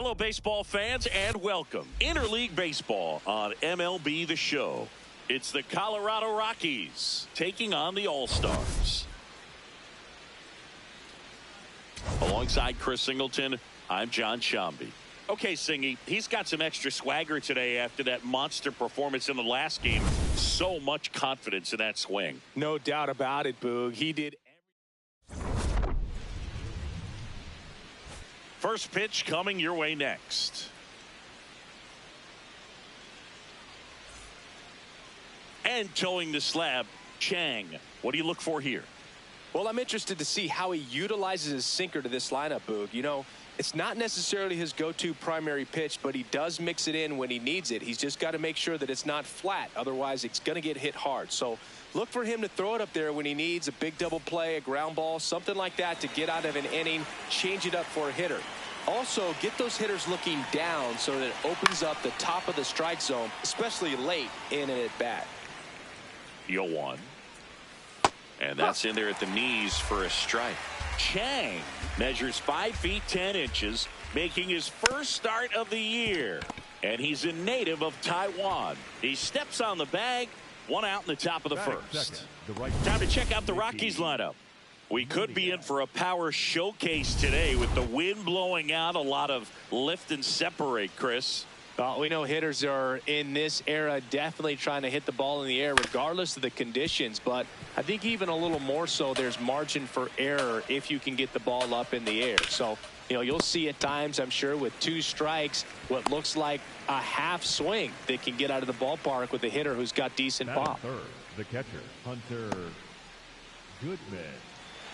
Hello, baseball fans, and welcome. Interleague Baseball on MLB The Show. It's the Colorado Rockies taking on the All-Stars. Alongside Chris Singleton, I'm John Shambi. Okay, Singy, he's got some extra swagger today after that monster performance in the last game. So much confidence in that swing. No doubt about it, Boog. He did. First pitch coming your way next. And towing the slab, Chang. What do you look for here? Well, I'm interested to see how he utilizes his sinker to this lineup, Boog. You know, it's not necessarily his go-to primary pitch, but he does mix it in when he needs it. He's just got to make sure that it's not flat. Otherwise, it's going to get hit hard. So look for him to throw it up there when he needs a big double play, a ground ball, something like that to get out of an inning, change it up for a hitter. Also, get those hitters looking down so that it opens up the top of the strike zone, especially late in an at-bat. 0-1. And that's in there at the knees for a strike. Chang measures 5 feet 10 inches, making his first start of the year. And he's a native of Taiwan. He steps on the bag, 1 out in the top of the first. Time to check out the Rockies lineup. We could be in for a power showcase today with the wind blowing out, a lot of lift and separate, Chris. We know hitters are in this era definitely trying to hit the ball in the air regardless of the conditions, but I think even a little more so there's margin for error if you can get the ball up in the air. So, you know, you'll see at times, I'm sure, with 2 strikes, what looks like a half swing that can get out of the ballpark with a hitter who's got decent pop. Third, the catcher, Hunter Goodman.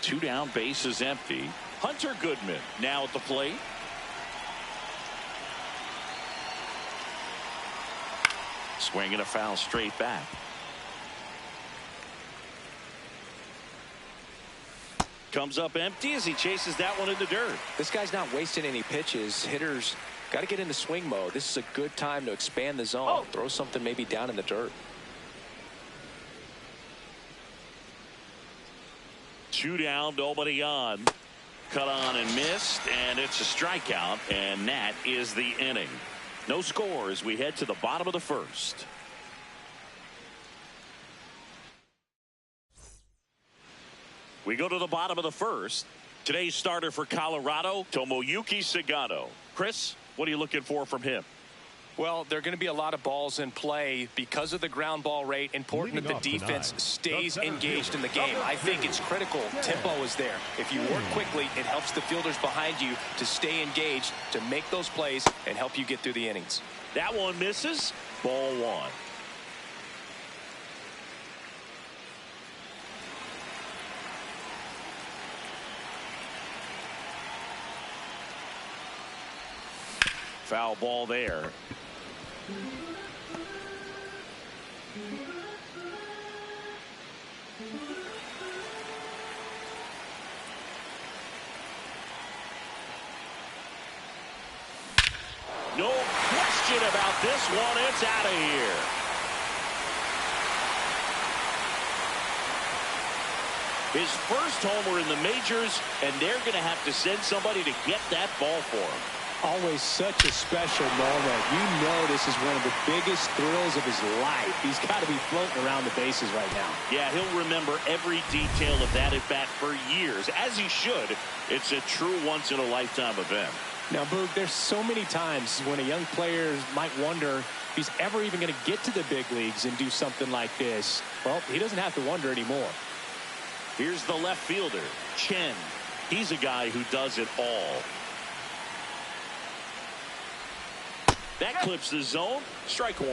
2 down, bases empty. Hunter Goodman now at the plate. Swing and a foul straight back. Comes up empty as he chases that one in the dirt. This guy's not wasting any pitches. Hitters got to get into swing mode. This is a good time to expand the zone. Throw something maybe down in the dirt. 2 down, nobody on. Cut on and missed, and it's a strikeout, and that is the inning. No score as we head to the bottom of the first. We go to the bottom of the first. Today's starter for Colorado, Tomoyuki Sagano. Chris, what are you looking for from him? Well, there are going to be a lot of balls in play because of the ground ball rate. Important that the defense stays engaged in the game. I think it's critical. Tempo is there. If you work quickly, it helps the fielders behind you to stay engaged, to make those plays, and help you get through the innings. That one misses. Ball 1. Foul ball there. No question about this one. It's out of here. His first homer in the majors, and they're going to have to send somebody to get that ball for him. Always such a special moment. You know this is one of the biggest thrills of his life. He's got to be floating around the bases right now. Yeah, he'll remember every detail of that at bat for years, as he should. It's a true once-in-a-lifetime event. Now, Boog, there's so many times when a young player might wonder if he's ever even going to get to the big leagues and do something like this. Well, he doesn't have to wonder anymore. Here's the left fielder, Chen. He's a guy who does it all. That clips the zone. Strike 1.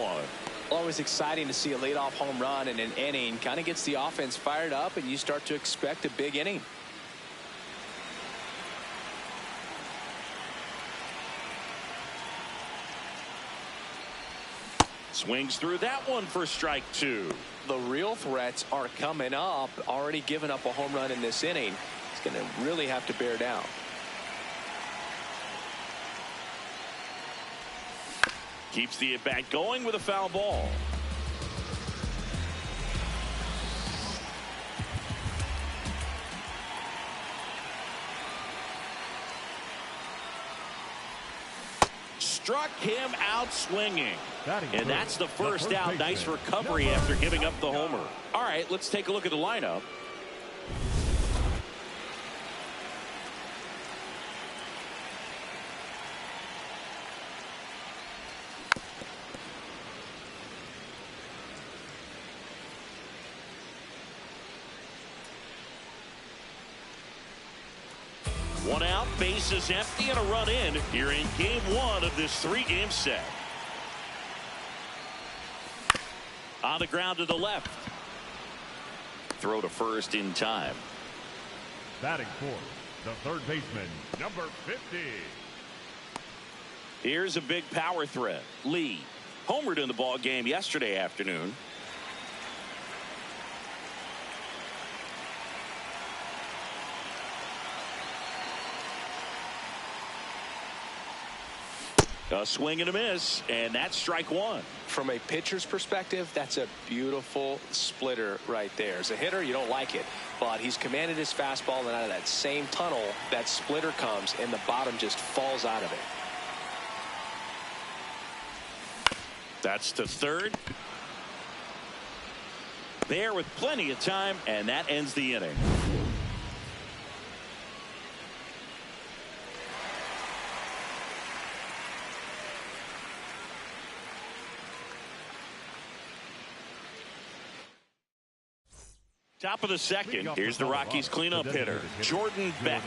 Always exciting to see a leadoff home run in an inning. Kind of gets the offense fired up, and you start to expect a big inning. Swings through that one for strike 2. The real threats are coming up. Already given up a home run in this inning. He's going to really have to bear down. Keeps the at-bat going with a foul ball. struck him out swinging. And that's the first out. Nice recovery after giving up the homer. All right, let's take a look at the lineup. One out, bases empty, and a run in here in game one of this three-game set. On the ground to the left. Throw to first in time. Batting fourth, the third baseman, number 50. Here's a big power threat. Lee homered in the ball game yesterday afternoon. A swing and a miss, and that's strike one. From a pitcher's perspective, that's a beautiful splitter right there. As a hitter, you don't like it, but he's commanded his fastball, and out of that same tunnel, that splitter comes, and the bottom just falls out of it. That's to third. There with plenty of time, and that ends the inning. Top of the second. Here's the Rockies cleanup hitter, Jordan Beck.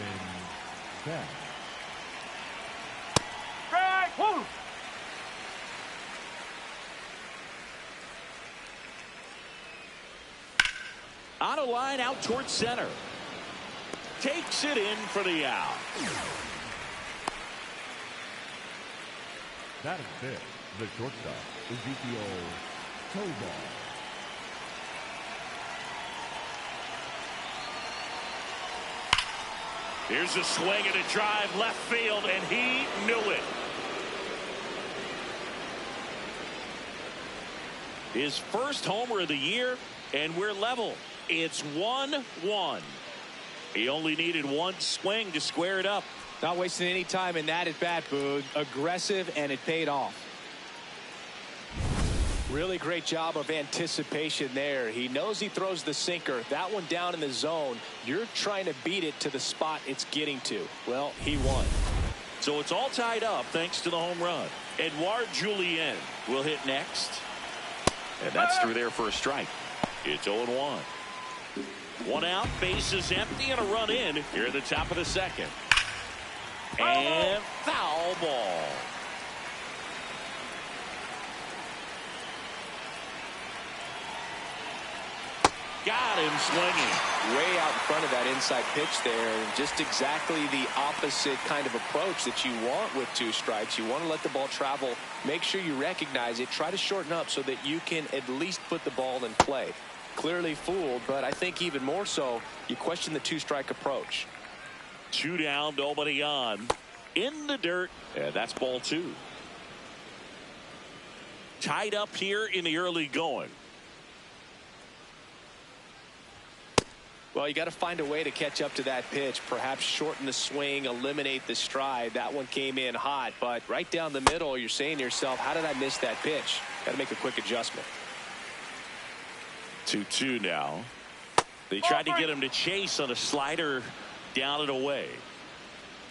On a line out towards center. Takes it in for the out. That is fifth, the shortstop, Ezekiel Tovar. Here's a swing and a drive left field, and he knew it. His first homer of the year, and we're level. It's 1-1. He only needed one swing to square it up. Not wasting any time in that at bat, Boog. Aggressive, and it paid off. Really great job of anticipation there. He knows he throws the sinker. That one down in the zone. You're trying to beat it to the spot it's getting to. Well, he won. So it's all tied up thanks to the home run. Edouard Julien will hit next. And that's through there for a strike. It's 0-1. One out, bases empty, and a run in here at the top of the second. And foul ball. Got him swinging. Way out in front of that inside pitch there, and just exactly the opposite kind of approach that you want with two strikes. You want to let the ball travel, make sure you recognize it, try to shorten up so that you can at least put the ball in play. Clearly fooled, but I think even more so, you question the two-strike approach. Two down, nobody on. In the dirt, and that's ball two. Tied up here in the early going. Well, you got to find a way to catch up to that pitch, perhaps shorten the swing, eliminate the stride. That one came in hot, but right down the middle, you're saying to yourself, how did I miss that pitch? Got to make a quick adjustment. 2-2 now. They tried to get him to chase on a slider down and away.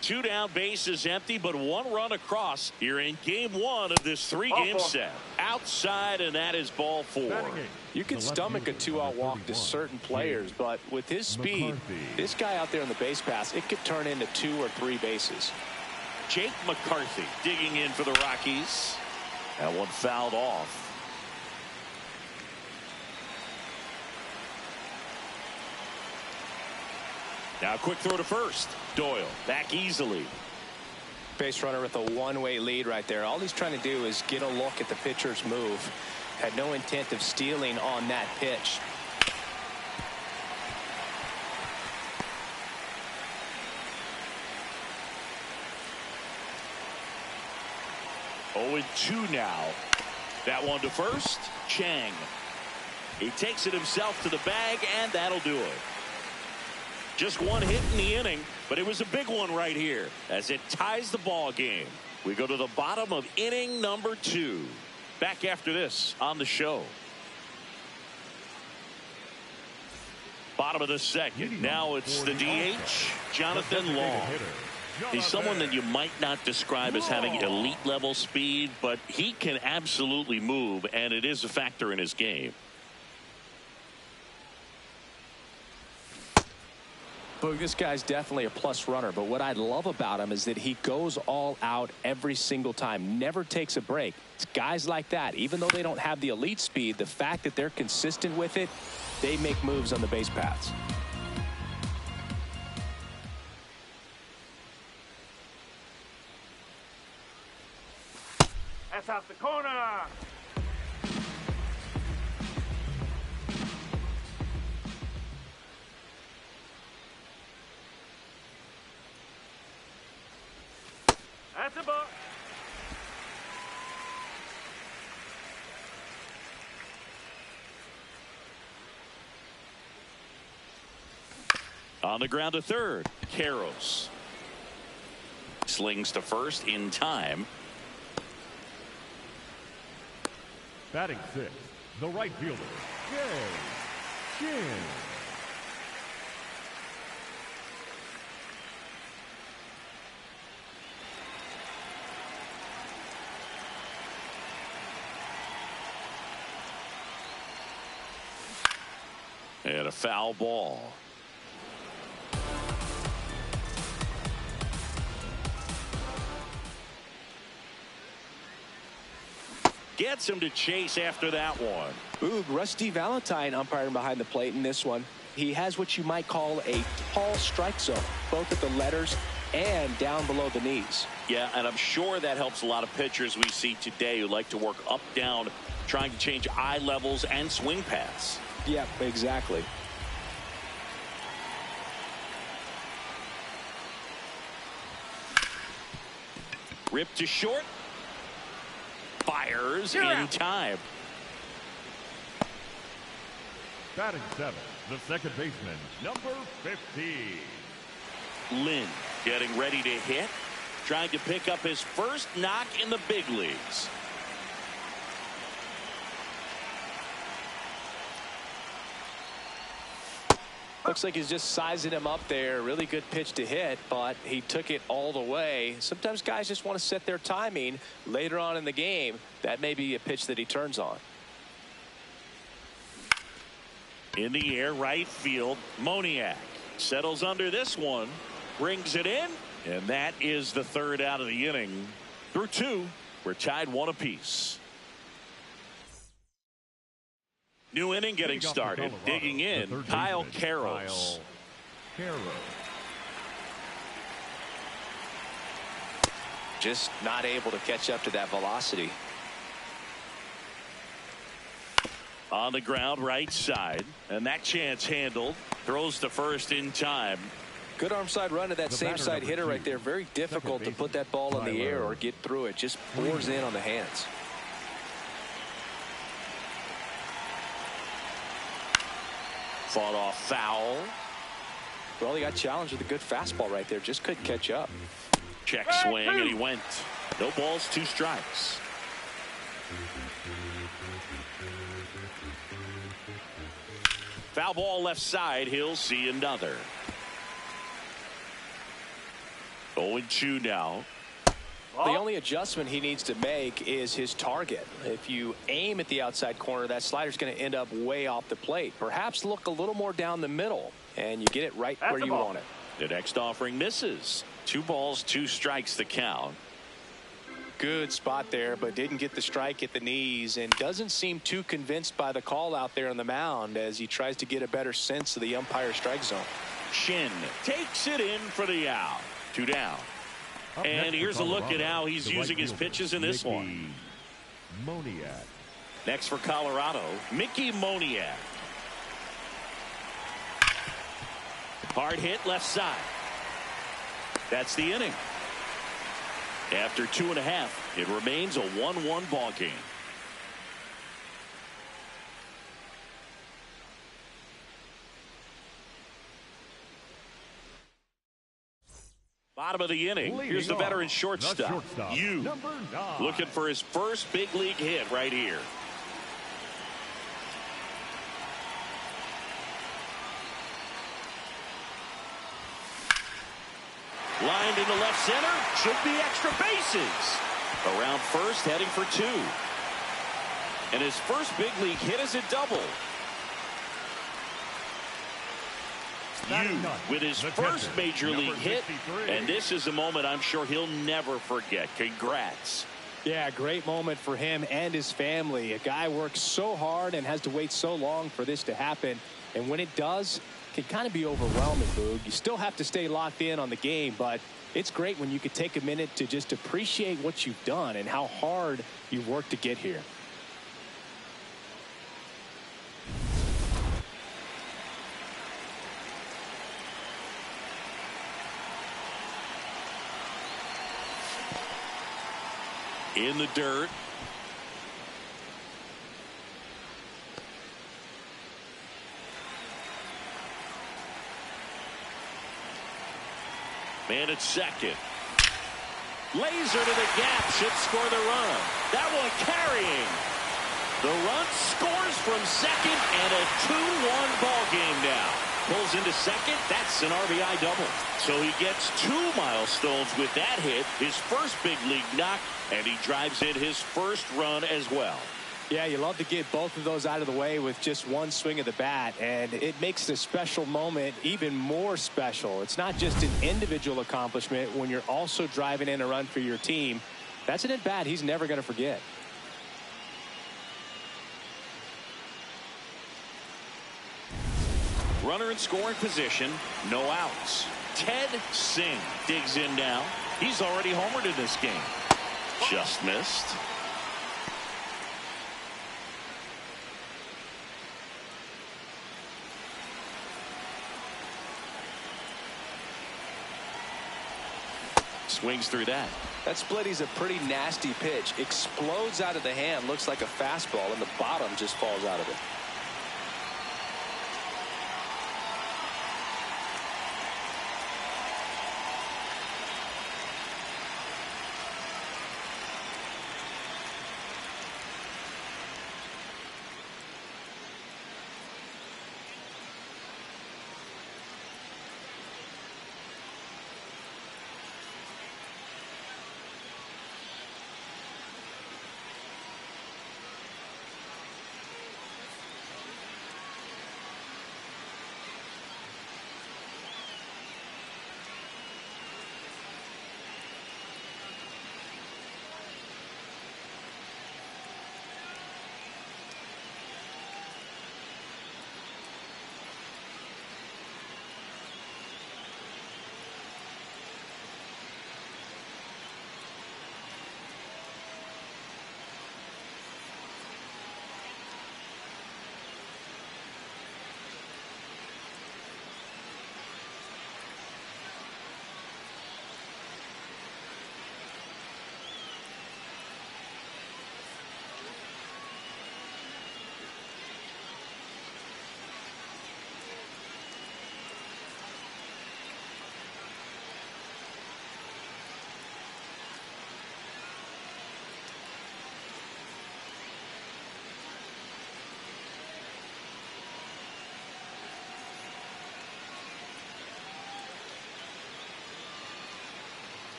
Two down, bases empty, but one run across here in game one of this three-game set. Outside, and that is ball four. You can stomach a two-out walk to certain players, but with his speed, this guy out there on the base pass, it could turn into 2 or 3 bases. Jake McCarthy digging in for the Rockies. That one fouled off. Now a quick throw to first. Doyle back easily. Base runner with a one-way lead right there. All he's trying to do is get a look at the pitcher's move. Had no intent of stealing on that pitch. Oh, 2 now. That one to first. Chang. He takes it himself to the bag, and that'll do it. Just one hit in the inning, but it was a big one right here as it ties the ball game We go to the bottom of inning number 2. Back after this on the show. Bottom of the second. Now it's the DH, Jonathan Long. He's someone that you might not describe as having elite level speed, but he can absolutely move, and it is a factor in his game. Boog, this guy's definitely a plus runner, but what I love about him is that he goes all out every single time, never takes a break. It's guys like that, even though they don't have the elite speed, the fact that they're consistent with it, they make moves on the base paths. That's out the corner. That's a ball. On the ground to third, Karros. Slings to first in time. Batting 6, the right fielder, Jay Chin. And a foul ball. Gets him to chase after that one. Boog, Rusty Valentine umpiring behind the plate in this one. He has what you might call a tall strike zone, both at the letters and down below the knees. Yeah, and I'm sure that helps a lot of pitchers we see today who like to work up, down, trying to change eye levels and swing paths. Yeah, exactly. Ripped to short. Fires in time. Batting 7, the second baseman, number 50. Lynn getting ready to hit. Trying to pick up his first knock in the big leagues. Looks like he's just sizing him up there. Really good pitch to hit, but he took it all the way. Sometimes guys just want to set their timing later on in the game. That may be a pitch that he turns on. In the air, right field, Moniak settles under this one, brings it in, and that is the third out of the inning. Through 2, we're tied 1 apiece. New inning getting started. Digging in, Kyle Karros. Just not able to catch up to that velocity. On the ground, right side, and that chance handled. Throws to first in time. Good arm side run to that same side hitter right there. Very difficult to put that ball in the air or get through it. Just bores in on the hands. Fought off foul. Well, he got challenged with a good fastball right there. Just couldn't catch up. Check swing, and he went. No balls, 2 strikes. Foul ball left side. He'll see another. 0-2 now. The only adjustment he needs to make is his target. If you aim at the outside corner, that slider's going to end up way off the plate. Perhaps look a little more down the middle, and you get it right where you want it. The next offering misses. 2 balls, 2 strikes the count. Good spot there, but didn't get the strike at the knees, and doesn't seem too convinced by the call out there on the mound as he tries to get a better sense of the umpire strike zone. Shin takes it in for the out. 2 down. And here's a look at how he's using his pitches in this one. Moniak. Next for Colorado, Mickey Moniak. Hard hit left side. That's the inning. After 2.5, it remains a 1-1 ball game. bottom of the inning. Here's the veteran shortstop. Yu, looking for his first big league hit right here. Lined into left center. Should be extra bases. Around first, heading for 2. And his first big league hit is a double. Yu with his first major league hit. And this is a moment I'm sure he'll never forget. Congrats. Yeah, great moment for him and his family. A guy works so hard and has to wait so long for this to happen. And when it does, it can kind of be overwhelming, Boog. You still have to stay locked in on the game, but it's great when you could take a minute to just appreciate what you've done and how hard you've worked to get here. In the dirt. Man at second. Laser to the gap. Should score the run. That one carrying. The run scores from second, and a 2-1 ball game now. Pulls into second. That's an RBI double. So he gets 2 milestones with that hit. His first big league knock, and he drives in his first run as well. Yeah, you love to get both of those out of the way with just one swing of the bat, and it makes the special moment even more special. It's not just an individual accomplishment when you're also driving in a run for your team. That's an at-bat he's never going to forget. Runner in scoring position, no outs. Ted Singh digs in now. He's already homered in this game. Just missed. Swings through that. That splitty's a pretty nasty pitch. Explodes out of the hand. Looks like a fastball, and the bottom just falls out of it.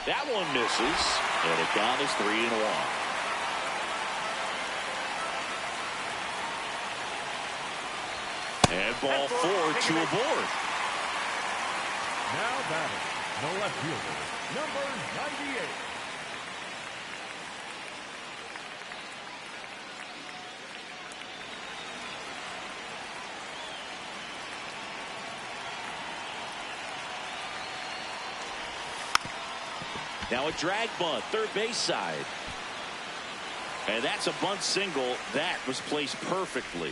That one misses, and the count is 3-1. And ball 4, 2 aboard. Now batting, the left fielder, number 98. Now a drag bunt, third base side. And that's a bunt single. That was placed perfectly.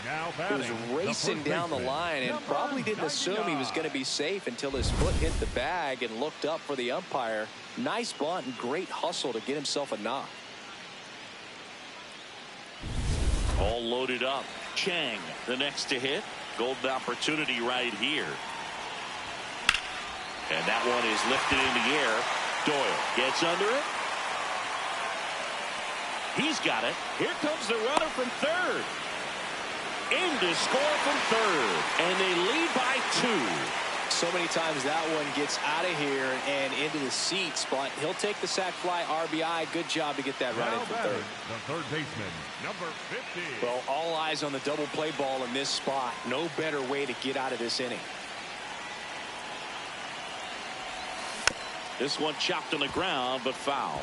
Now He was batting, racing down the line and probably didn't assume he was going to be safe until his foot hit the bag and looked up for the umpire. Nice bunt and great hustle to get himself a knock. All loaded up. Chang, the next to hit. Golden opportunity right here. And that one is lifted in the air. Doyle gets under it. He's got it. Here comes the runner from third. In to score from third. And they lead by 2. So many times that one gets out of here and into the seats, but he'll take the sac fly RBI. Good job to get that run in from third. The third baseman, number 50. Well, all eyes on the double play ball in this spot. No better way to get out of this inning. This one chopped on the ground, but foul.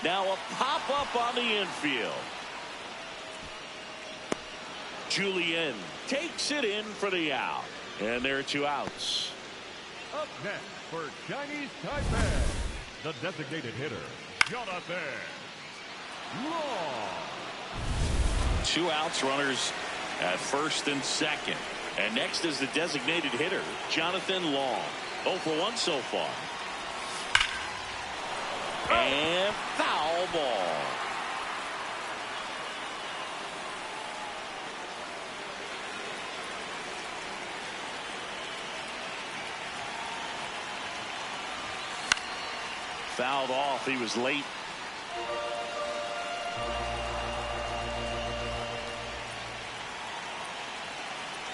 Now a pop-up on the infield. Julien takes it in for the out. And there are 2 outs. Up next for Chinese Taipei, the designated hitter, Jonathan Long. 2 outs, runners at first and second. And next is the designated hitter, Jonathan Long. 0 for 1 so far. And foul ball. Fouled off. He was late.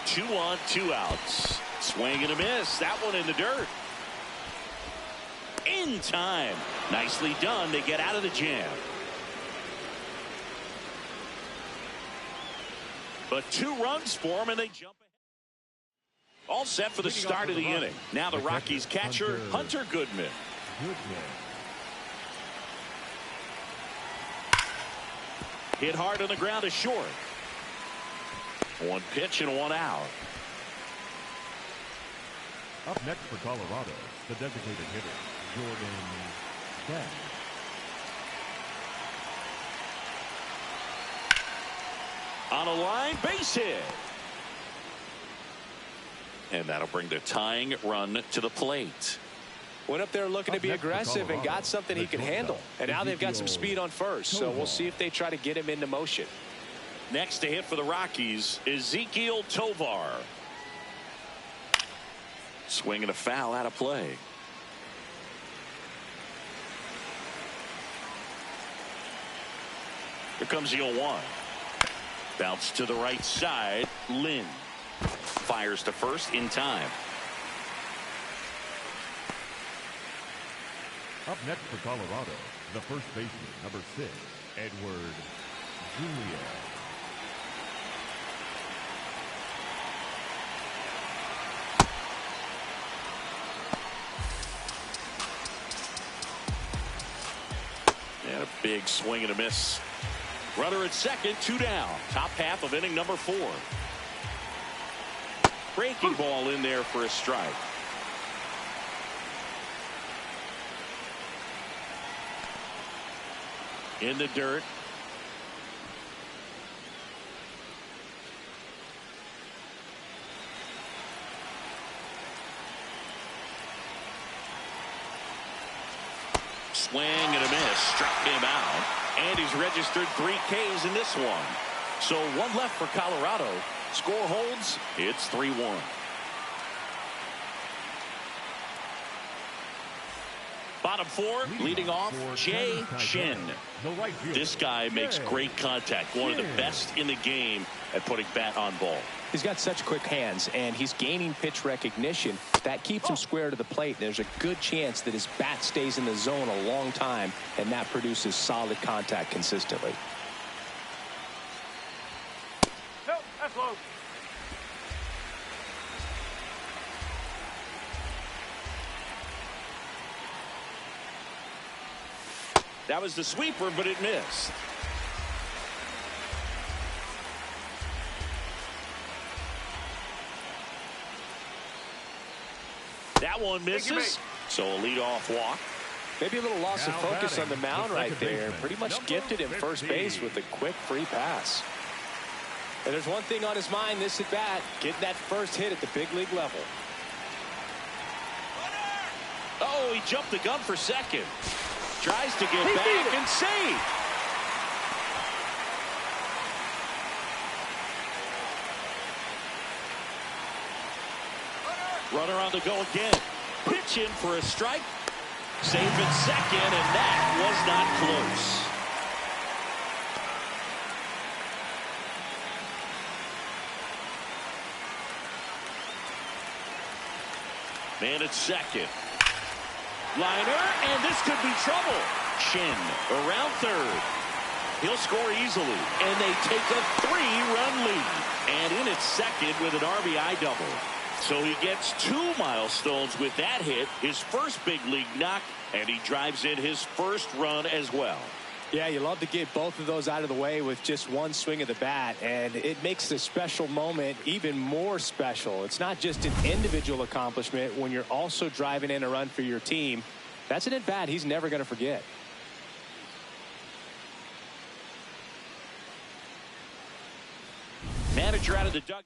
Two on, 2 outs. Swing and a miss. That one in the dirt. In time. Nicely done. They get out of the jam. But 2 runs for him, and they jump ahead. All set for the start of the inning. Now the Rockies catcher, Hunter Goodman. Hit hard on the ground to short. 1 pitch and 1 out. Up next for Colorado, the designated hitter, Jordan Stack. On a line, base hit. And that'll bring the tying run to the plate. Went up there looking to be aggressive and got something he could handle. And now they've got some speed on first, so we'll see if they try to get him into motion. Next to hit for the Rockies, Ezequiel Tovar. Swinging a foul out of play. Here comes the 0-1. Bounce to the right side. Lynn fires to first in time. Up next for Colorado, the first baseman, number 6, Edward Julia. And a big swing and a miss. Runner at second, 2 down. Top half of inning number 4. Breaking ball in there for a strike. In the dirt. Swing and a miss. Struck him out. And he's registered 3 Ks in this one. So 1 left for Colorado. Score holds. It's 3-1. Bottom 4, leading off, Jay Shin. This guy makes great contact. One of the best in the game at putting bat on ball. He's got such quick hands, and he's gaining pitch recognition. That keeps him square to the plate. There's a good chance that his bat stays in the zone a long time, and that produces solid contact consistently. No, that's low. That was the sweeper, but it missed. That one misses. So a leadoff walk. Maybe a little loss of focus on the mound right there. Pretty much gifted him first base with a quick free pass. And there's one thing on his mind this at bat, getting that first hit at the big league level. Oh, he jumped the gun for second. Tries to get back and save. Runner on the go again. Pitch in for a strike. Safe at second, and that was not close. Man at second. Liner, and this could be trouble. Chin around third. He'll score easily, and they take a 3-run lead. And in at second with an RBI double. So he gets 2 milestones with that hit, his first big league knock, and he drives in his first run as well. Yeah, you love to get both of those out of the way with just one swing of the bat, and it makes the special moment even more special. It's not just an individual accomplishment when you're also driving in a run for your team. That's an at-bat he's never going to forget. Manager out of the dugout.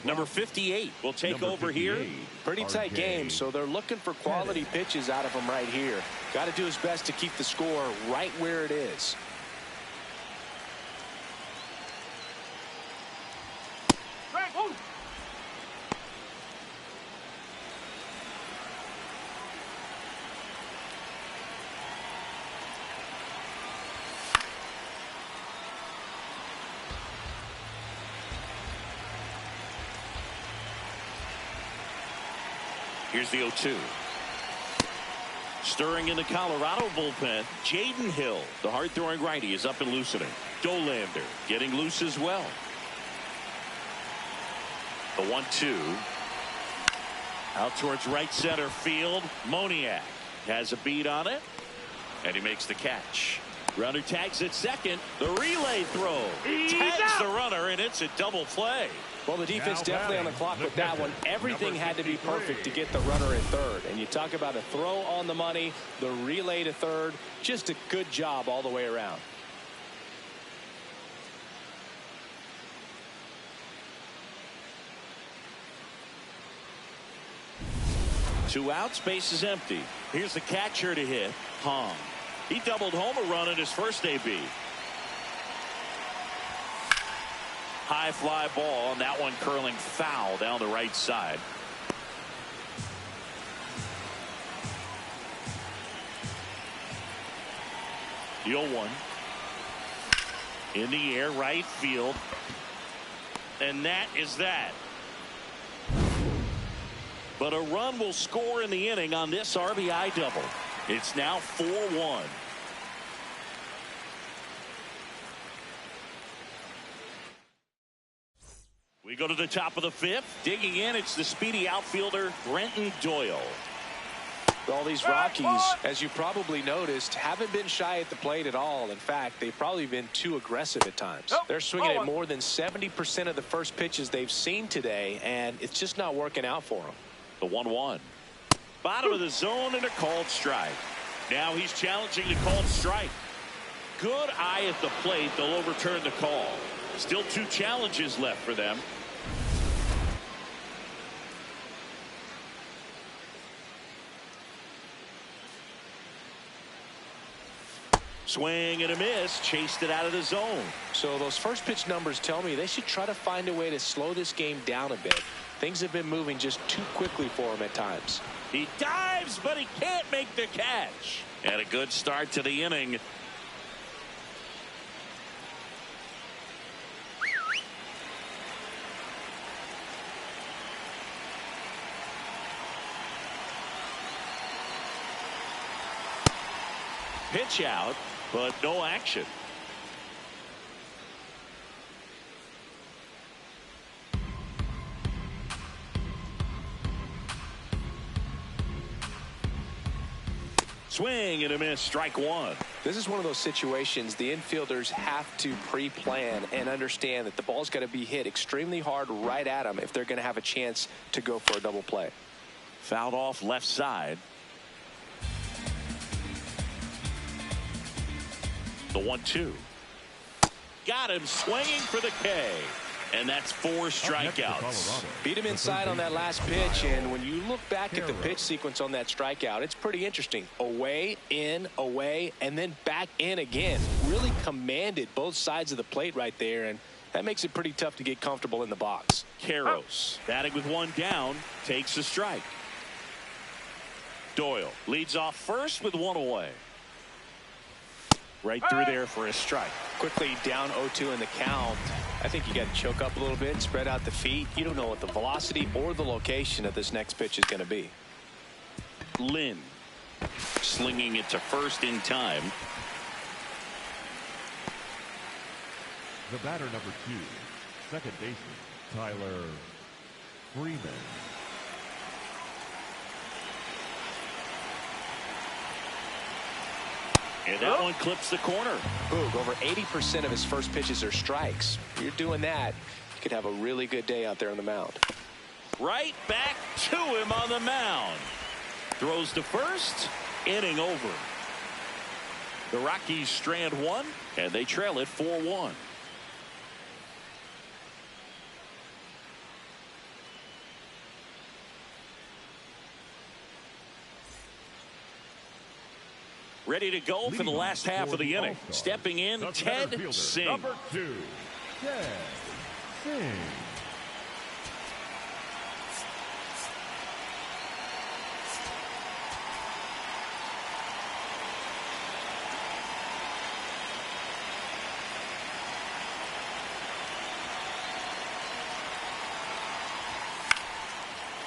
Number 58 will take over here. Pretty tight game, so they're looking for quality pitches out of him right here. Got to do his best to keep the score right where it is. Here's the 0-2. Stirring in the Colorado bullpen, Jaden Hill, the hard-throwing righty, is up and loosening. Dolander getting loose as well. The 1-2. Out towards right center field. Moniak has a beat on it, and he makes the catch. Runner tags at second. The relay throw. Tags the runner, and it's a double play. Well, the defense definitely on the clock with that one. Everything had to be perfect to get the runner at third. And you talk about a throw on the money, the relay to third. Just a good job all the way around. Two outs, base is empty. Here's the catcher to hit, Hong. He doubled home a run in his first AB. High fly ball, and that one curling foul down the right side. The 0-1. In the air, right field. And that is that. But a run will score in the inning on this RBI double. It's now 4-1. We go to the top of the fifth. Digging in, it's the speedy outfielder, Brenton Doyle. All these Rockies, as you probably noticed, haven't been shy at the plate at all. In fact, they've probably been too aggressive at times. They're swinging at more than 70% of the first pitches they've seen today, and it's just not working out for them. The 1-1. Bottom of the zone and a called strike. Now he's challenging the called strike. Good eye at the plate. They'll overturn the call. Still 2 challenges left for them. Swing and a miss, chased it out of the zone. So those first pitch numbers tell me they should try to find a way to slow this game down a bit. Things have been moving just too quickly for him at times. He dives, but he can't make the catch. And a good start to the inning. Pitch out, but no action. Swing and a miss, strike 1. This is one of those situations the infielders have to pre-plan and understand that the ball's got to be hit extremely hard right at them if they're going to have a chance to go for a double play. Fouled off left side. The 1-2. Got him swinging for the K. And that's 4 strikeouts. Beat him inside on that last pitch, and when you look back at the pitch sequence on that strikeout, it's pretty interesting. Away, in, away, and then back in again. Really commanded both sides of the plate right there, and that makes it pretty tough to get comfortable in the box. Karros batting with 1 down, takes a strike. Doyle leads off first with 1 away. Right through there for a strike. Quickly down 0-2 in the count. I think you got to choke up a little bit, spread out the feet. You don't know what the velocity or the location of this next pitch is going to be. Lynn slinging it to first in time. The batter number 2, second baseman, Tyler Freeman. And that one clips the corner. Boog, over 80% of his first pitches are strikes. You're doing that, you could have a really good day out there on the mound. Right back to him on the mound. Throws to first, inning over. The Rockies strand 1, and they trail it 4-1. Ready to go for the last half of the inning. Stepping in, Ted Singh. Number 2, Ted Singh.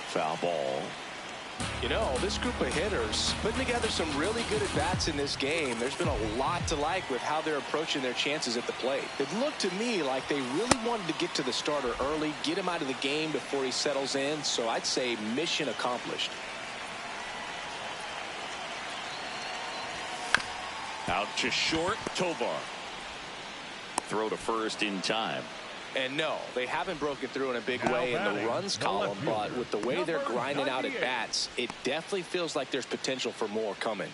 Foul ball. You know, this group of hitters putting together some really good at-bats in this game. There's been a lot to like with how they're approaching their chances at the plate. It looked to me like they really wanted to get to the starter early, get him out of the game before he settles in. So I'd say mission accomplished. Out to short, Tovar. Throw to first in time. And no, they haven't broken through in a big way in the runs column, but with the way they're grinding out at bats, it definitely feels like there's potential for more coming.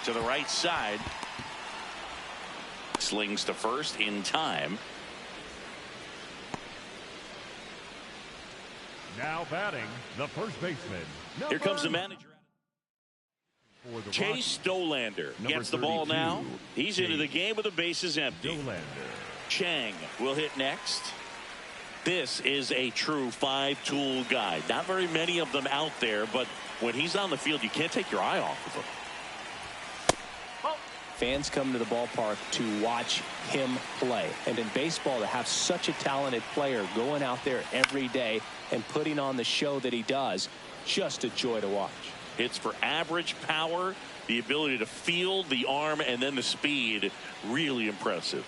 To the right side. Slings to first in time. Now batting, the first baseman. Here comes the manager. Chase Dolander gets the ball now. He's into the game with the bases empty. Chang will hit next. This is a true 5-tool guy. Not very many of them out there, but when he's on the field, you can't take your eye off of him. Fans come to the ballpark to watch him play. And in baseball, to have such a talented player going out there every day and putting on the show that he does, just a joy to watch. Hits for average power, the ability to field, the arm, and then the speed. Really impressive.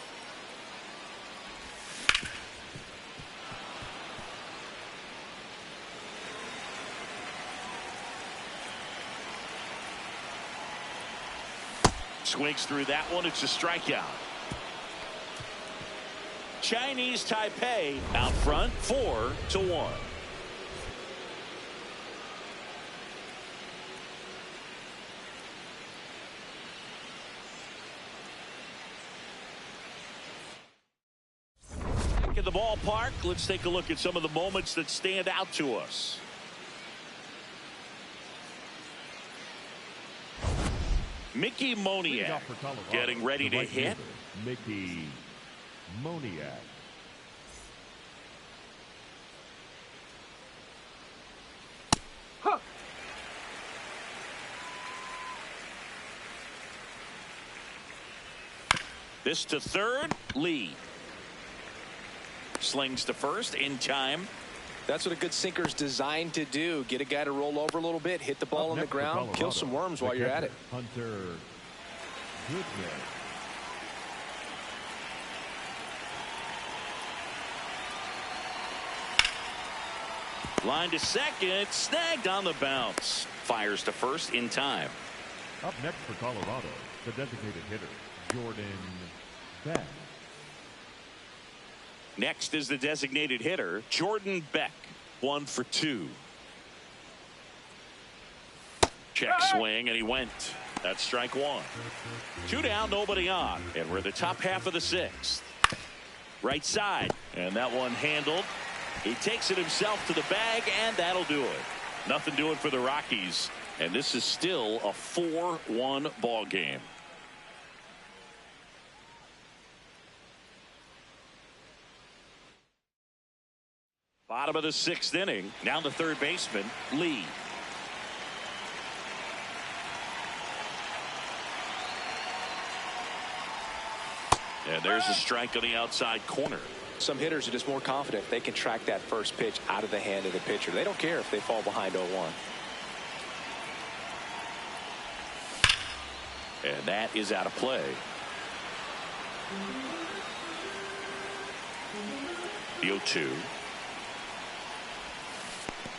Swings through that one. It's a strikeout. Chinese Taipei out front 4-1. Back at the ballpark, let's take a look at some of the moments that stand out to us. Mickey Moniak getting ready to hit. Mickey Moniak. This to third, Lee. Slings to first in time. That's what a good sinker's designed to do. Get a guy to roll over a little bit, hit the ball on the ground, kill some worms while you're at it. Hunter Goodman. Line to second, snagged on the bounce. Fires to first in time. Up next for Colorado, the designated hitter, Jordan Beck. Next is the designated hitter, Jordan Beck. 1 for 2. Check swing, and he went. That's strike 1. 2 down, nobody on. And we're the top half of the 6th. Right side, and that one handled. He takes it himself to the bag, and that'll do it. Nothing doing for the Rockies, and this is still a 4-1 ball game. Bottom of the 6th inning. Now the third baseman, Lee. And there's a strike on the outside corner. Some hitters are just more confident if they can track that first pitch out of the hand of the pitcher. They don't care if they fall behind 0-1. And that is out of play. The 0-2.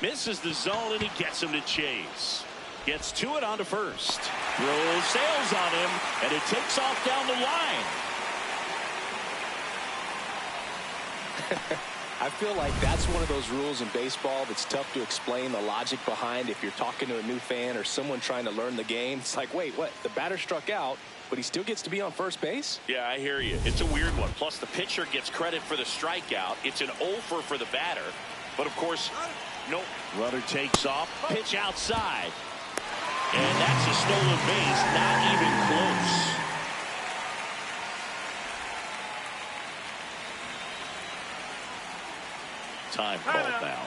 Misses the zone, and he gets him to chase. Gets to it onto first. Throws sails on him, and it takes off down the line. I feel like that's one of those rules in baseball that's tough to explain the logic behind. If you're talking to a new fan or someone trying to learn the game, it's like, wait, what? The batter struck out, but he still gets to be on first base? Yeah, I hear you. It's a weird one. Plus, the pitcher gets credit for the strikeout. It's an 0 for the batter. But, of course, no. Runner takes off. Pitch outside. And that's a stolen base. Not even close. Time called now.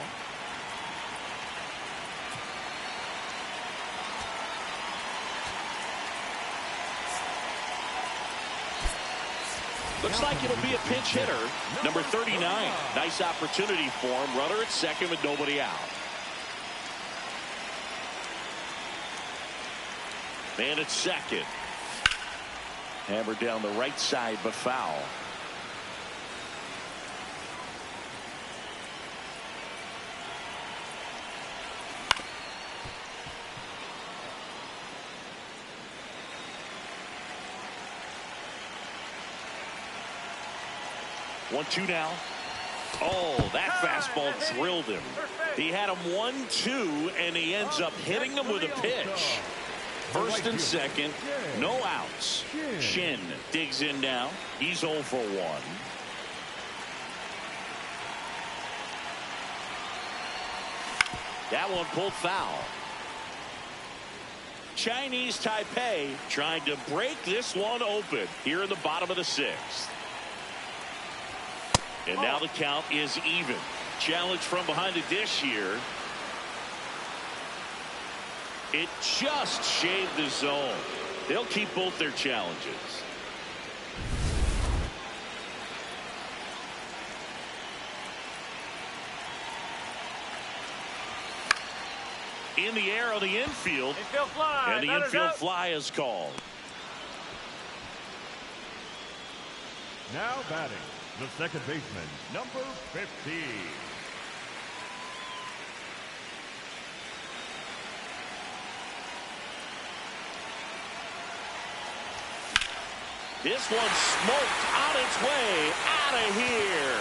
Looks like it'll be a pinch hitter. Number 39. Nice opportunity for him. Runner at second with nobody out. Man at second. Hammered down the right side, but foul. 1-2 now. Oh, that fastball drilled him. He had him 1-2, and he ends up hitting him with a pitch. First and second, no outs. Shin digs in now. He's 0 for 1. That one pulled foul. Chinese Taipei trying to break this one open here in the bottom of the 6th. And now the count is even. Challenge from behind the dish here. It just shaved the zone. They'll keep both their challenges. In the air on the infield. And the infield fly is called. Now batting, the second baseman, number 50. This one smoked on its way out of here.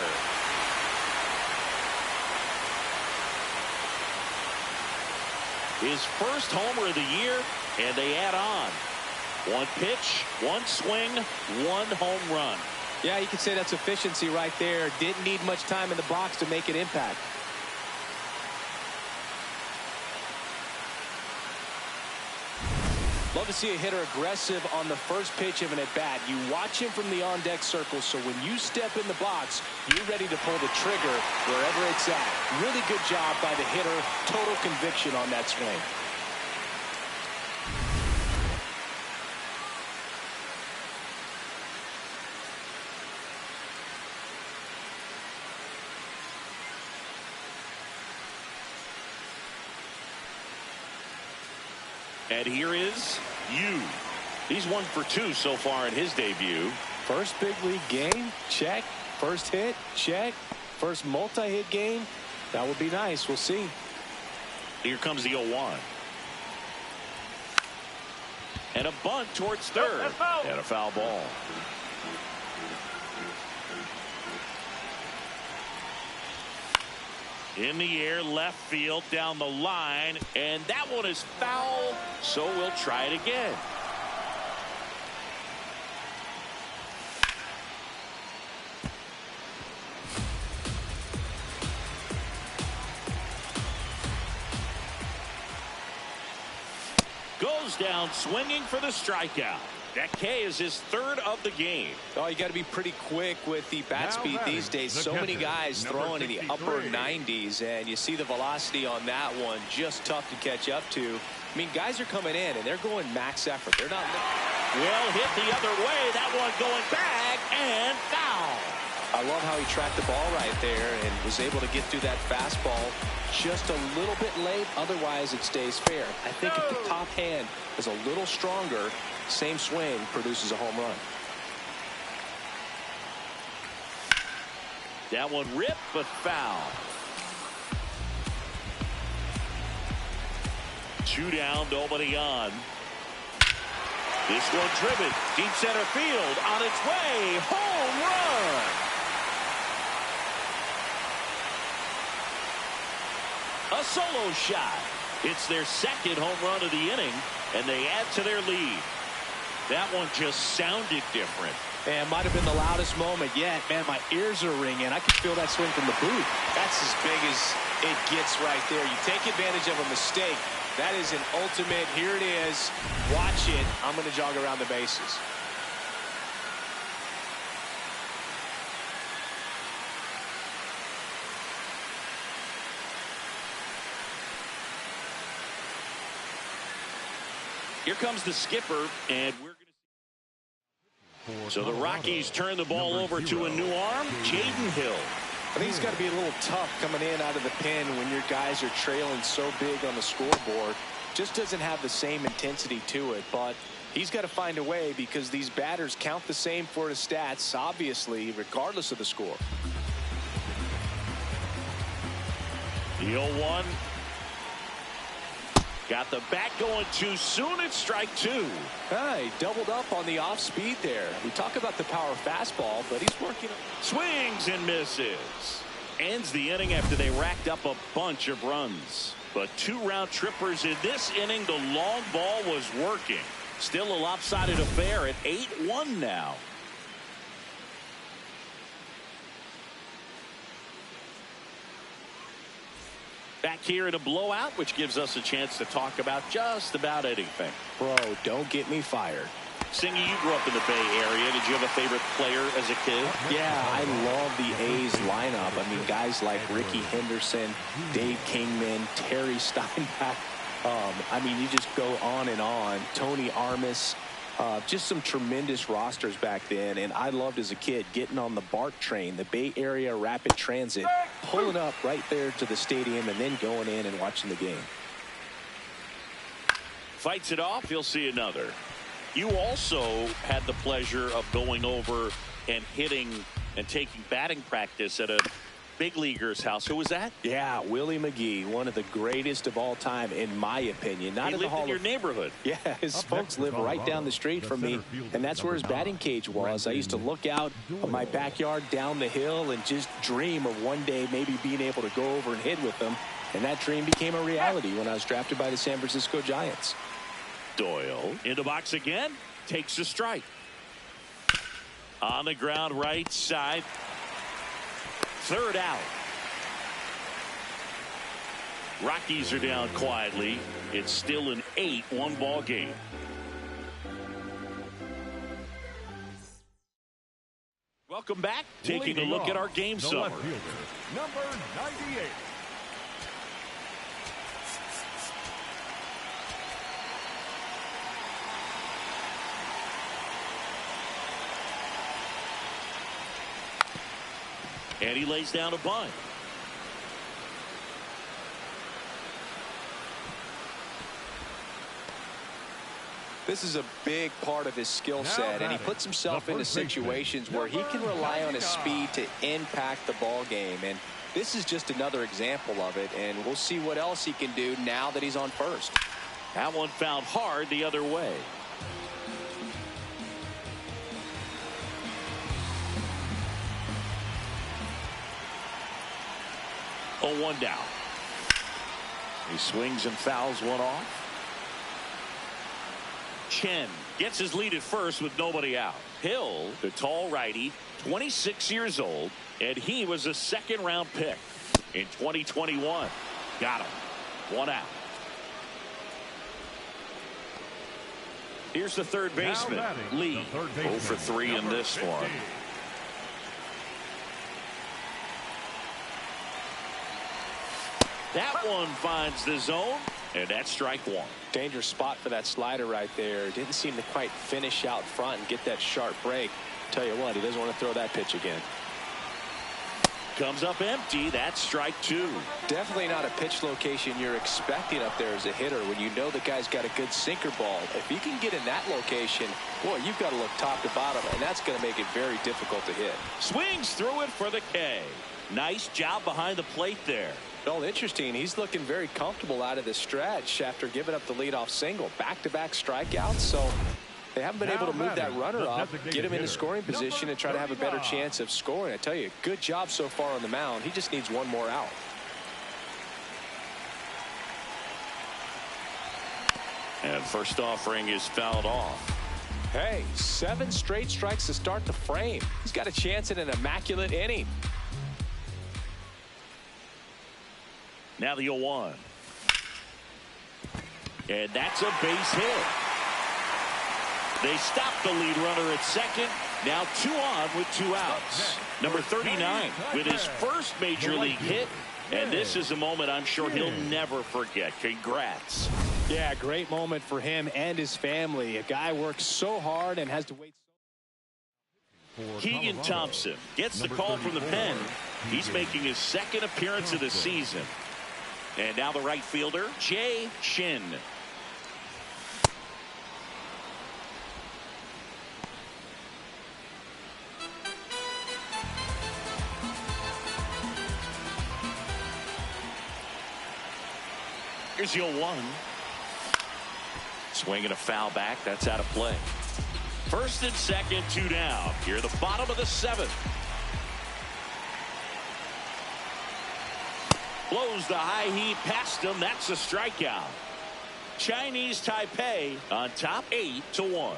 His first homer of the year, and they add on. One pitch, one swing, one home run. Yeah, you can say that's efficiency right there. Didn't need much time in the box to make an impact. Love to see a hitter aggressive on the first pitch of an at-bat. You watch him from the on-deck circle, so when you step in the box, you're ready to pull the trigger wherever it's at. Really good job by the hitter. Total conviction on that swing. And here is Yu. He's 1 for 2 so far in his debut. First big league game, check. First hit, check. First multi-hit game, that would be nice. We'll see. Here comes the 0-1. And a bunt towards third. And a foul ball. In the air, left field, down the line, and that one is foul, so we'll try it again. Goes down swinging for the strikeout. That K is his third of the game. Oh, you got to be pretty quick with the bat speed these days. So many guys throwing in the upper 90s, and you see the velocity on that one. Just tough to catch up to. I mean, guys are coming in, and they're going max effort. They're not. Well, hit the other way. That one going back and foul. I love how he tracked the ball right there and was able to get through that fastball just a little bit late. Otherwise, it stays fair. I think if the top hand is a little stronger, same swing produces a home run. That one ripped, but foul. 2 down, nobody on. This one driven deep center field, on its way, home run. A solo shot. It's their second home run of the inning, and they add to their lead. That one just sounded different. And might have been the loudest moment yet. Man, my ears are ringing. I can feel that swing from the booth. That's as big as it gets right there. You take advantage of a mistake. That is an ultimate. Here it is. Watch it. I'm going to jog around the bases. Here comes the skipper, and we're going to. So the Rockies turn the ball over to a new arm, Jaden Hill. I think it's got to be a little tough coming in out of the pen when your guys are trailing so big on the scoreboard. Just doesn't have the same intensity to it, but he's got to find a way because these batters count the same for his stats, obviously, regardless of the score. The 0-1. Got the bat going too soon. It's strike 2. He doubled up on the off speed there. We talk about the power fastball, but he's working. Swings and misses. Ends the inning after they racked up a bunch of runs. But 2 round trippers in this inning. The long ball was working. Still a lopsided affair at 8-1 now. Back here in a blowout, which gives us a chance to talk about just about anything. Bro, don't get me fired. Singy, you grew up in the Bay Area. Did you have a favorite player as a kid? Yeah, I love the A's lineup. I mean, guys like Ricky Henderson, Dave Kingman, Terry Steinbach. I mean, you just go on and on. Tony Armas. Just some tremendous rosters back then, and I loved as a kid getting on the BART train, the Bay Area Rapid Transit, pulling up right there to the stadium and then going in and watching the game. Fights it off. You'll see another. You also had the pleasure of going over and hitting and taking batting practice at a big leaguer's house. Who was that? Yeah, Willie McGee, one of the greatest of all time, in my opinion. Not he in the lived in your neighborhood. Yeah, his folks live right down the street from me, and that's where his batting cage was. I used to look out of my backyard down the hill and just dream of one day maybe being able to go over and hit with him, and that dream became a reality when I was drafted by the San Francisco Giants. Doyle in the box again, takes a strike. On the ground, right side. Third out. Rockies are down quietly. It's still an 8-1 ball game. Welcome back. Taking a look at our game summary. Number 98. And he lays down a bunt. This is a big part of his skill set, and he puts himself into situations where he can rely on his speed to impact the ball game. And this is just another example of it, and we'll see what else he can do now that he's on first. That one fouled hard the other way. Oh, 1 down. He swings and fouls one off. Chen gets his lead at first with nobody out. Hill, the tall righty, 26 years old, and he was a second-round pick in 2021. Got him. 1 out. Here's the third baseman, Lee. 0 for 3 in this one. That one finds the zone, and that's strike 1. Dangerous spot for that slider right there. Didn't seem to quite finish out front and get that sharp break. Tell you what, he doesn't want to throw that pitch again. Comes up empty. That's strike 2. Definitely not a pitch location you're expecting up there as a hitter when you know the guy's got a good sinker ball. If he can get in that location, boy, you've got to look top to bottom, and that's going to make it very difficult to hit. Swings through it for the K. Nice job behind the plate there. Well, interesting. He's looking very comfortable out of the stretch after giving up the leadoff single. Back-to-back strikeouts, so they haven't been able to move that runner up, get him in the scoring position, and try to have a better chance of scoring. I tell you, good job so far on the mound. He just needs one more out. And first offering is fouled off. Hey, 7 straight strikes to start the frame. He's got a chance at an immaculate inning. Now the 0-1. And that's a base hit. They stop the lead runner at second. Now 2 on with 2 outs. Number 39 with his first major league hit. And this is a moment I'm sure he'll never forget. Congrats. Yeah, great moment for him and his family. A guy works so hard and has to wait. Keegan Thompson gets the call from the pen. He's making his second appearance of the season. And now the right fielder, Jay Shin. Here's the 0-1. Swinging a foul back. That's out of play. First and second, 2 down. Here at the bottom of the 7th. Blows the high heat past him. That's a strikeout. Chinese Taipei on top 8-1.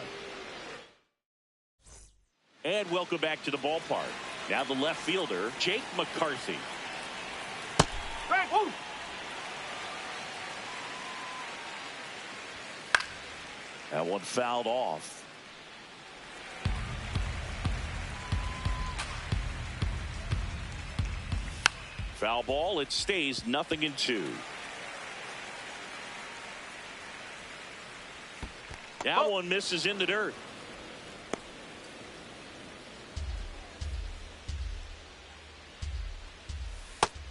And welcome back to the ballpark. Now the left fielder, Jake McCarthy. That one fouled off. Foul ball. It stays 0-2. That one misses in the dirt.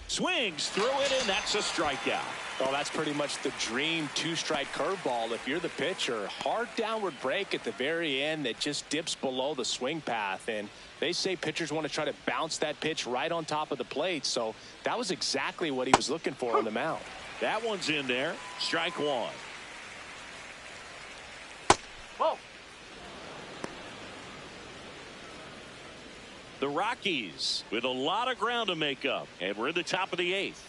Swings through it, and that's a strikeout. Oh, that's pretty much the dream 2-strike curveball. If you're the pitcher, hard downward break at the very end that just dips below the swing path. And they say pitchers want to try to bounce that pitch right on top of the plate. So that was exactly what he was looking for on the mound. That one's in there. Strike 1. Whoa. The Rockies with a lot of ground to make up. And we're in the top of the 8th.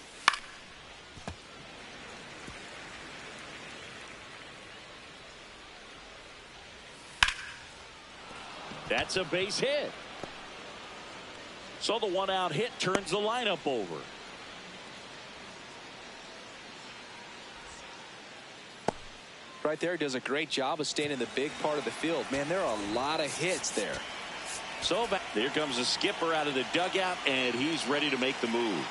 That's a base hit. So the 1-out hit turns the lineup over. Right there, does a great job of staying in the big part of the field. Man, there are a lot of hits there. So there comes the skipper out of the dugout, and he's ready to make the move.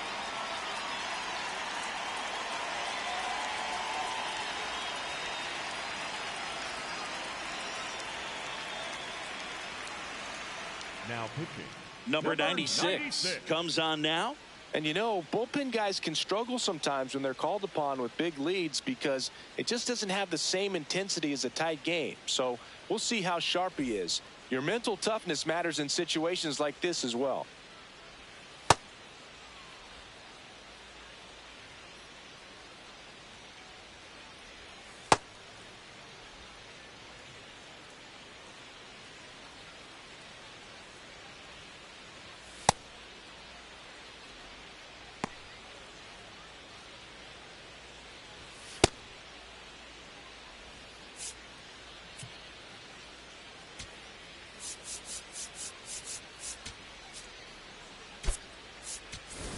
Now pitching. Number 96 comes on now. And you know, bullpen guys can struggle sometimes when they're called upon with big leads because it just doesn't have the same intensity as a tight game. So we'll see how sharp he is. Your mental toughness matters in situations like this as well.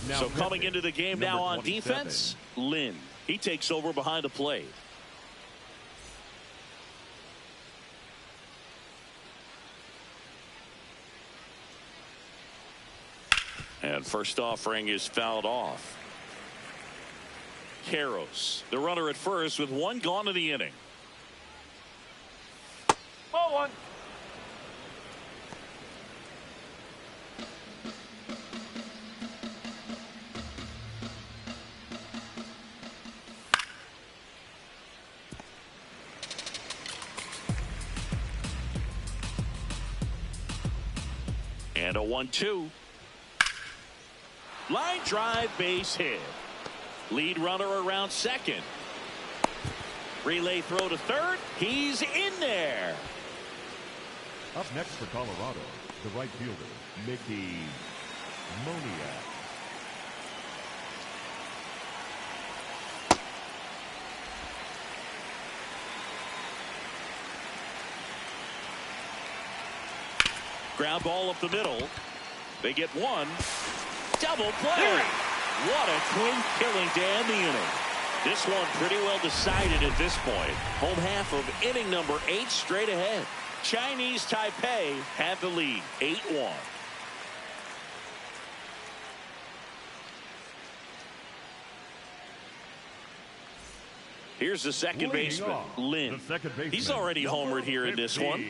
So coming into the game now on defense, Lynn. He takes over behind the plate. And first offering is fouled off. Karros, the runner at first with one gone in the inning. Ball one. And a 1-2. Line drive, base hit. Lead runner around second. Relay throw to third. He's in there. Up next for Colorado, the right fielder, Mickey Moniak. Ground ball up the middle. They get one. Double play. What a twin killing to end the inning. This one pretty well decided at this point. Home half of inning number 8 straight ahead. Chinese Taipei have the lead, 8-1. Here's the second baseman, Lynn. He's already homered here in this one.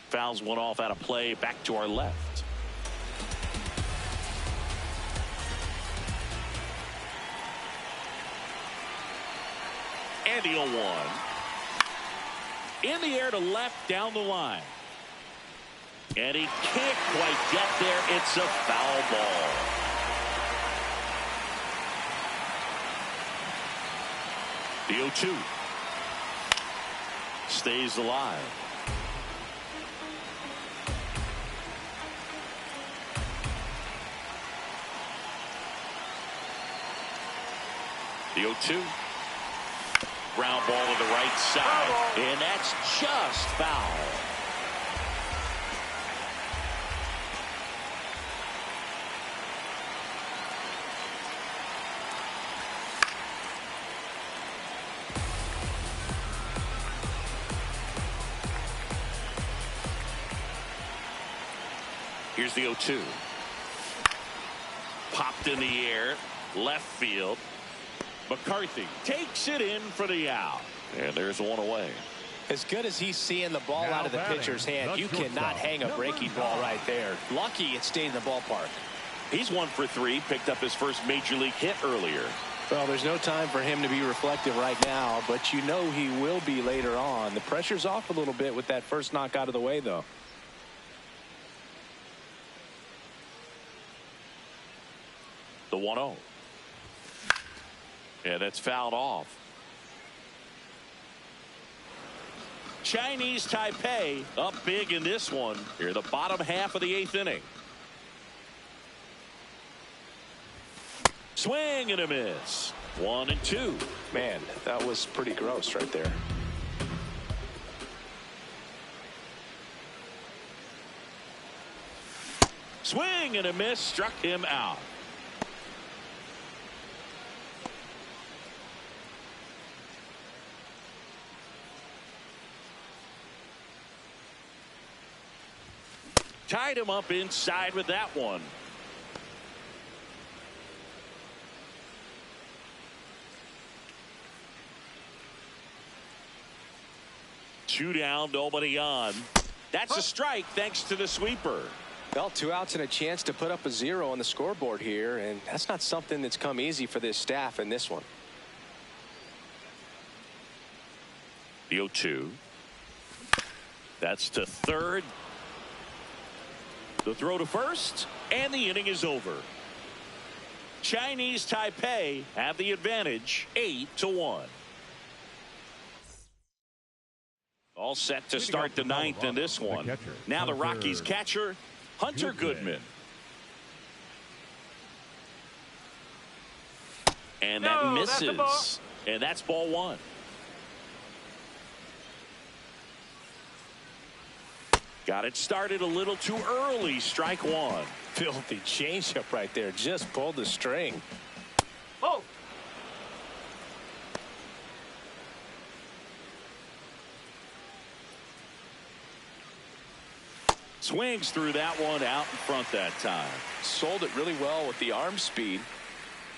Fouls one off out of play, back to our left. And the 0-1. In the air to left down the line. And he can't quite get there. It's a foul ball. The 0-2. Stays alive. The 0-2. Ground ball to the right side. And that's just foul. Here's the 0-2. Popped in the air. Left field. McCarthy takes it in for the out. And there's one away. As good as he's seeing the ball out of the pitcher's hand, you cannot hang a breaking ball right there. Lucky it stayed in the ballpark. He's 1 for 3. Picked up his first major league hit earlier. Well, there's no time for him to be reflective right now, but you know he will be later on. The pressure's off a little bit with that first knock out of the way, though. The 1-0. And that's fouled off. Chinese Taipei up big in this one. Here, the bottom half of the 8th inning. Swing and a miss. 1-2. Man, that was pretty gross right there. Swing and a miss. Struck him out. Tied him up inside with that one. Two down, nobody on. That's a strike thanks to the sweeper. Well, 2 outs and a chance to put up a 0 on the scoreboard here, and that's not something that's come easy for this staff in this one. The 0-2. That's to third. The throw to first, and the inning is over. Chinese Taipei have the advantage, 8-1. All set to start the 9th in this one. Now the Rockies catcher, Hunter Goodman. And that misses. And that's ball 1. Got it started a little too early. Strike one. Filthy changeup right there. Just pulled the string. Oh. Swings through that one out in front that time. Sold it really well with the arm speed.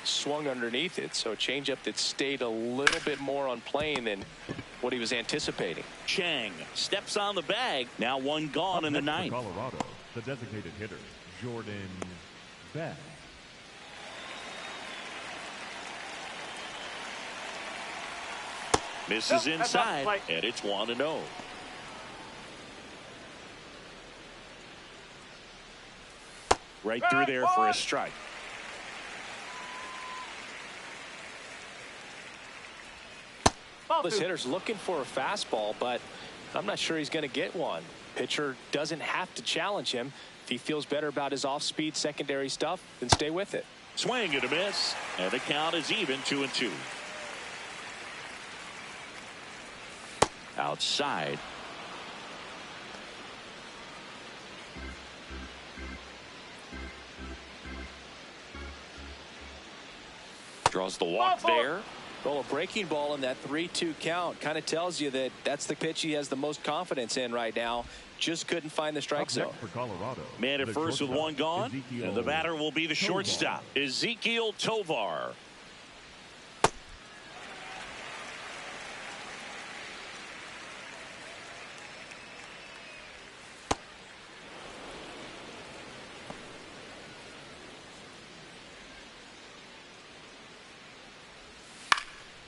Swung underneath it, so a changeup that stayed a little bit more on plane than what he was anticipating. Chang steps on the bag. Now one gone in the ninth. Colorado, the designated hitter, Jordan Beck. Misses inside, and it's 1-0. Right through there for a strike. This hitter's looking for a fastball, but I'm not sure he's going to get one. Pitcher doesn't have to challenge him. If he feels better about his off-speed secondary stuff, then stay with it. Swing and a miss, and the count is even 2-2. Outside. Draws the walk there. Well, a breaking ball in that 3-2 count kind of tells you that that's the pitch he has the most confidence in right now. Just couldn't find the strike zone. For Colorado, Man at first with one gone, and the batter will be the shortstop, Ezekiel Tovar.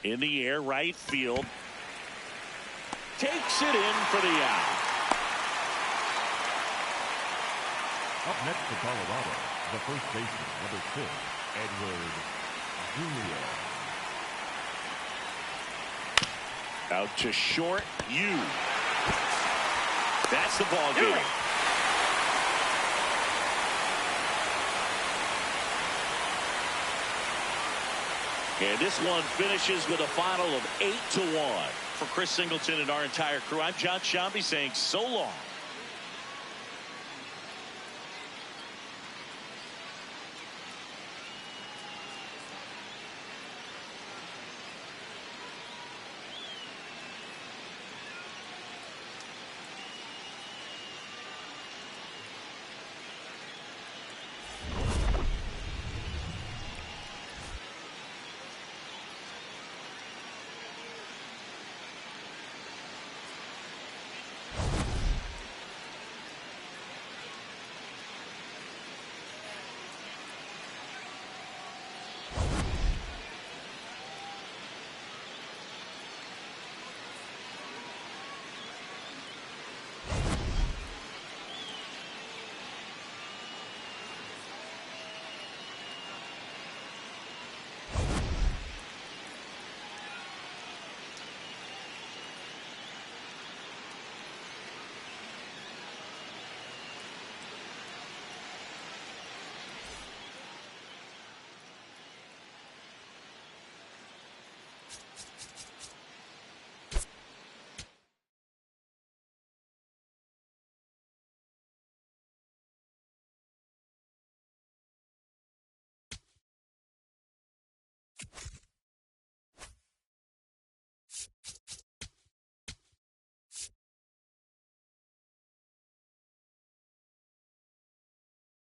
In the air, right field. Takes it in for the out. Up next for Colorado, the first baseman, number 6, Edward Julio. Out to short, That's the ball game. And this one finishes with a final of 8-1. For Chris Singleton and our entire crew, I'm John Shambi saying so long.